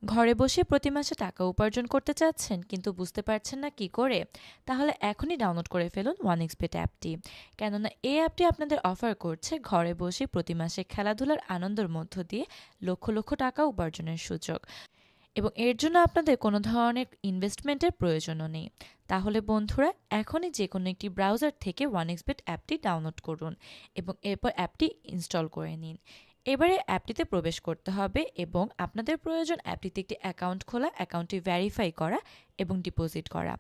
ঘরে বসে প্রতি মাসে টাকা উপার্জন করতে চাচ্ছেন কিন্তু বুঝতে পারছেন না কি করে? তাহলে এখনই ডাউনলোড করে ফেলুন ওয়ানএক্সবেট অ্যাপটি। কেননা এই অ্যাপটি আপনাদের অফার করছে ঘরে বসে প্রতি মাসে খেলাধুলার আনন্দের মধ্য দিয়ে লক্ষ লক্ষ টাকা উপার্জনের সুযোগ, এবং এর জন্য আপনাদের কোনো ধরনের ইনভেস্টমেন্টের প্রয়োজনও নেই। তাহলে বন্ধুরা, এখনই যে কোনো একটি ব্রাউজার থেকে ওয়ানএক্সবেট অ্যাপটি ডাউনলোড করুন এবং এরপর অ্যাপটি ইনস্টল করে নিন। এবারে অ্যাপটিতে প্রবেশ করতে হবে এবং আপনাদের প্রয়োজন অ্যাপটিতে একটি অ্যাকাউন্ট খোলা, অ্যাকাউন্টটি ভেরিফাই করা এবং ডিপোজিট করা।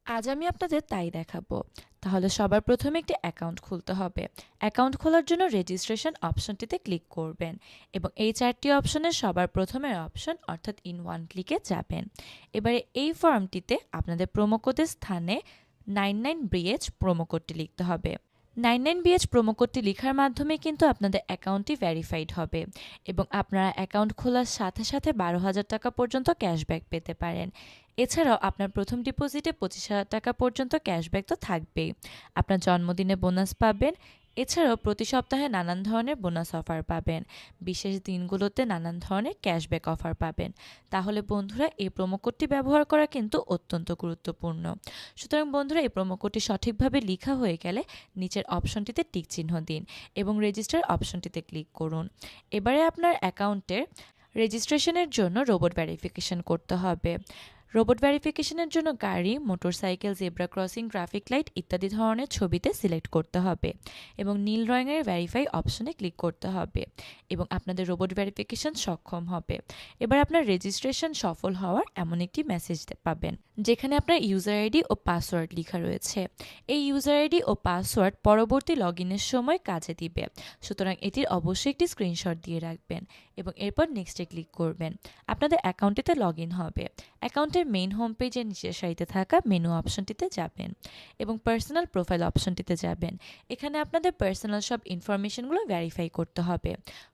আজ আমি আপনাদের তাই দেখাবো। তাহলে সবার প্রথমে একটি অ্যাকাউন্ট খুলতে হবে। অ্যাকাউন্ট খোলার জন্য রেজিস্ট্রেশন অপশনটিতে ক্লিক করবেন এবং এই 4টি অপশনের সবার প্রথমের অপশন অর্থাৎ ইন ওয়ান ক্লিকে যাবেন। এবারে এই ফর্মটিতে আপনাদের প্রোমো কোডের স্থানে 99BH প্রোমো কোডটি লিখতে হবে। 99BH প্রোমো কোডটি লেখার মাধ্যমে কিন্তু আপনাদের অ্যাকাউন্টটি ভেরিফাইড হবে এবং আপনারা অ্যাকাউন্ট খোলার সাথে সাথে 12,000 টাকা পর্যন্ত ক্যাশব্যাক পেতে পারেন। এছাড়াও আপনার প্রথম ডিপোজিটে 25,000 টাকা পর্যন্ত ক্যাশব্যাক তো থাকবেই। আপনার জন্মদিনে বোনাস পাবেন। এছাড়াও প্রতি সপ্তাহে নানান ধরনের বোনাস অফার পাবেন। বিশেষ দিনগুলোতে নানান ধরনের ক্যাশব্যাক অফার পাবেন। তাহলে বন্ধুরা, এই প্রোমো কোডটি ব্যবহার করা কিন্তু অত্যন্ত গুরুত্বপূর্ণ। সুতরাং বন্ধুরা, এই প্রোমো কোডটি সঠিকভাবে লেখা হয়ে গেলে নিচের অপশনটিতে টিক চিহ্ন দিন এবং রেজিস্টার অপশনটিতে ক্লিক করুন। এবারে আপনার অ্যাকাউন্টের রেজিস্ট্রেশনের জন্য রোবট ভেরিফিকেশন করতে হবে। রোবট ভেরিফিকেশনের জন্য গাড়ি, motorcycle, zebra crossing, traffic light ইত্যাদি ধরনের ছবিতে সিলেক্ট করতে হবে এবং নীল রঙের ভেরিফাই অপশনে ক্লিক করতে হবে এবং আপনাদের রোবট ভেরিফিকেশন সক্ষম হবে। এবার আপনার রেজিস্ট্রেশন সফল হওয়ার এমন একটি মেসেজ পাবেন যেখানে আপনার ইউজার আইডি ও পাসওয়ার্ড লেখা রয়েছে। এই ইউজার আইডি ও পাসওয়ার্ড পরবর্তী লগ ইনের সময় কাজে দিবে, সুতরাং এটির অবশ্যই একটি স্ক্রিনশট দিয়ে রাখবেন এবং এরপর নেক্সটে ক্লিক করবেন। আপনাদের অ্যাকাউন্টটিতে লগ ইন হবে। অ্যাকাউন্টের মেইন হোম পেজের নিচের সারিতে থাকা মেনু অপশনটিতে যাবেন এবং পার্সোনাল প্রোফাইল অপশনটিতে যাবেন। এখানে আপনাদের পার্সোনাল সব ইনফরমেশনগুলো ভেরিফাই করতে হবে।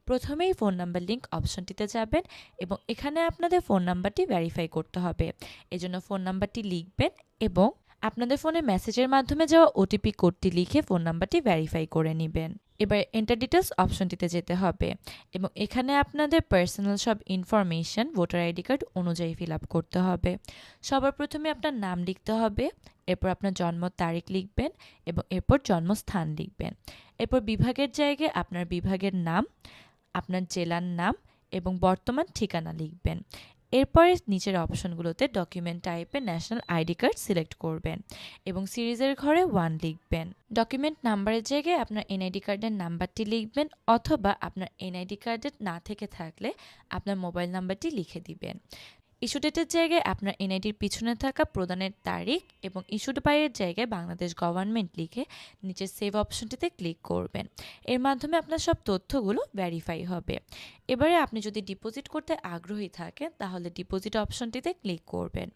প্রথমেই ফোন নাম্বার লিঙ্ক অপশনটিতে যাবেন এবং এখানে আপনাদের ফোন নাম্বারটি ভেরিফাই করতে হবে। এজন্য ফোন নাম্বারটি লিখবেন এবং আপনাদের ফোনে মেসেজের মাধ্যমে যাওয়া ওটিপি কোডটি লিখে ফোন নাম্বারটি ভেরিফাই করে নেবেন। এবার এন্টার ডিটেলস অপশনটিতে যেতে হবে এবং এখানে আপনাদের পার্সোনাল সব ইনফরমেশন ভোটার আইডি কার্ড অনুযায়ী ফিল আপ করতে হবে। সবার প্রথমে আপনার নাম লিখতে হবে, এরপর আপনার জন্ম তারিখ লিখবেন এবং এরপর জন্মস্থান লিখবেন। এরপর বিভাগের জায়গায় আপনার বিভাগের নাম, আপনার জেলার নাম এবং বর্তমান ঠিকানা লিখবেন। এরপরে নিচের অপশনগুলোতে ডকুমেন্ট টাইপে ন্যাশনাল আইডি কার্ড সিলেক্ট করবেন এবং সিরিজের ঘরে 1 লিখবেন। ডকুমেন্ট নাম্বারের জায়গায় আপনার এনআইডি কার্ডের নাম্বারটি লিখবেন অথবা আপনার এনআইডি কার্ডের না থেকে থাকলে আপনার মোবাইল নাম্বারটি লিখে দিবেন। ইস্যু ডেটের জায়গায় আপনার এনআইডির পিছনে থাকা প্রদানের তারিখ এবং ইস্যুড বাইয়ের জায়গায় বাংলাদেশ গভর্নমেন্ট লিখে নিচের সেভ অপশনটিতে ক্লিক করবেন। এর মাধ্যমে আপনার সব তথ্যগুলো ভেরিফাই হবে। এবারে আপনি যদি ডিপোজিট করতে আগ্রহী থাকেন তাহলে ডিপোজিট অপশনটিতে ক্লিক করবেন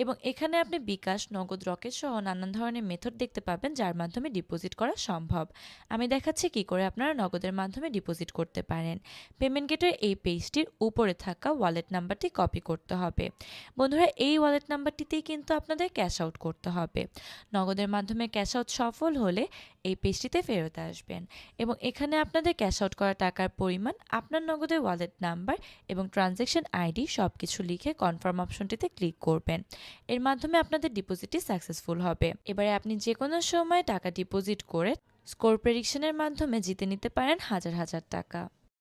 এবং এখানে আপনি বিকাশ, নগদ, রকেট সহ নানান ধরনের মেথড দেখতে পাবেন যার মাধ্যমে ডিপোজিট করা সম্ভব। আমি দেখাচ্ছি কি করে আপনারা নগদের মাধ্যমে ডিপোজিট করতে পারেন। পেমেন্ট গেটের এই পেজটির উপরে থাকা ওয়ালেট নাম্বারটি কপি করতে হবে। বন্ধুরা, এই ওয়ালেট নাম্বারটিতেই কিন্তু আপনাদের ক্যাশ আউট করতে হবে। নগদের মাধ্যমে ক্যাশ আউট সফল হলে এই পেজটিতে ফেরত আসবেন এবং এখানে আপনাদের ক্যাশ আউট করা টাকার পরিমাণ, আপনার নগদের ওয়ালেট নাম্বার এবং ট্রানজ্যাকশন আইডি সবকিছু লিখে কনফার্ম অপশনটিতে ক্লিক করবেন। এর মাধ্যমে আপনাদের ডিপোজিটটি সাকসেসফুল হবে। এবারে আপনি যে কোনো সময় টাকা ডিপোজিট করে স্কোর প্রেডিকশনের মাধ্যমে জিতে নিতে পারেন হাজার হাজার টাকা।